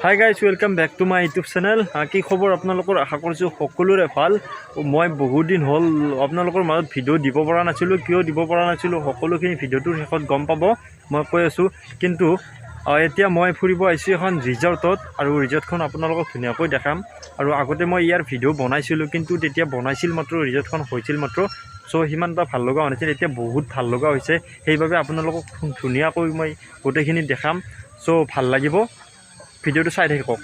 High guys, welcome back to my YouTube channel. কি খবৰ আপোনালোকৰ? আশা কৰিছোঁ সকলোৰে ভাল। মই বহুত দিন হ'ল আপোনালোকৰ মাজত ভিডিঅ' দিব পৰা নাছিলোঁ। কিয় দিব পৰা নাছিলোঁ সকলোখিনি ভিডিঅ'টোৰ শেষত গম পাব, মই কৈ আছোঁ। কিন্তু এতিয়া মই ফুৰিব আহিছোঁ এখন ৰিজৰ্টত, আৰু ৰিজৰ্টখন আপোনালোকক ধুনীয়াকৈ দেখাম। আৰু আগতে মই ইয়াৰ ভিডিঅ' বনাইছিলোঁ, কিন্তু তেতিয়া বনাইছিল মাত্ৰ, ৰিজৰ্টখন হৈছিল মাত্ৰ, চ' সিমান এটা ভাল লগা হোৱা নাছিল। এতিয়া বহুত ভাল লগা হৈছে, সেইবাবে আপোনালোকক ধুনীয়াকৈ মই গোটেইখিনি দেখাম। চ' ভাল লাগিব, ভিডিঅ'টো চাই থাকক।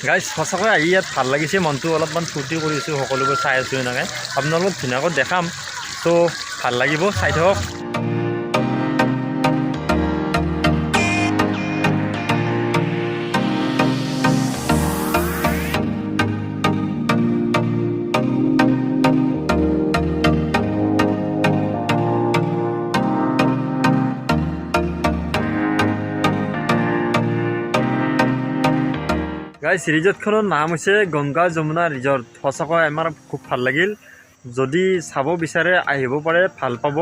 গাইজ, সঁচাকৈ আহি ইয়াত ভাল লাগিছে, মনটো অলপমান ফূৰ্তি কৰিছোঁ, সকলোবোৰ চাই আছোঁ এনেকৈ। আপোনালোকক ধুনীয়াকৈ দেখাম, ত' ভাল লাগিব, চাই থাকক। গাইজ, ৰিজৰ্টখনৰ নাম হৈছে গংগা যমুনা ৰিজৰ্ট। সঁচাকৈ আমাৰ খুব ভাল লাগিল। যদি চাব বিচাৰে আহিব পাৰে, ভাল পাব।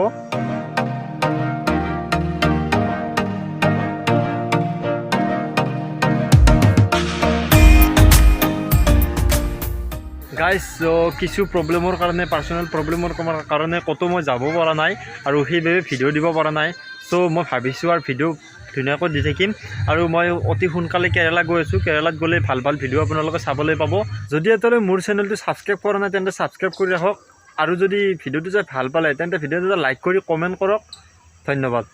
গাইজ, কিছু প্ৰব্লেমৰ কাৰণে, পাৰ্চনেল প্ৰব্লেমৰ কাৰণে ক'তো মই যাব পৰা নাই, আৰু সেইবাবে ভিডিঅ' দিব পৰা নাই। চ' মই ভাবিছোঁ আৰু ভিডিঅ' ধুনীয়াকৈ দি থাকিম। আৰু মই অতি সোনকালে কেৰেলা গৈ আছোঁ। কেৰেলাত গ'লে ভাল ভাল ভিডিঅ' আপোনালোকে চাবলৈ পাব। যদি এতিয়ালৈ মোৰ চেনেলটো ছাবস্ক্ৰাইব কৰা নাই, তেন্তে ছাবস্ক্ৰাইব কৰি ৰাখক। আৰু যদি ভিডিঅ'টো চাই ভাল পালে, তেন্তে ভিডিঅ'টো লাইক কৰি কমেণ্ট কৰক। ধন্যবাদ।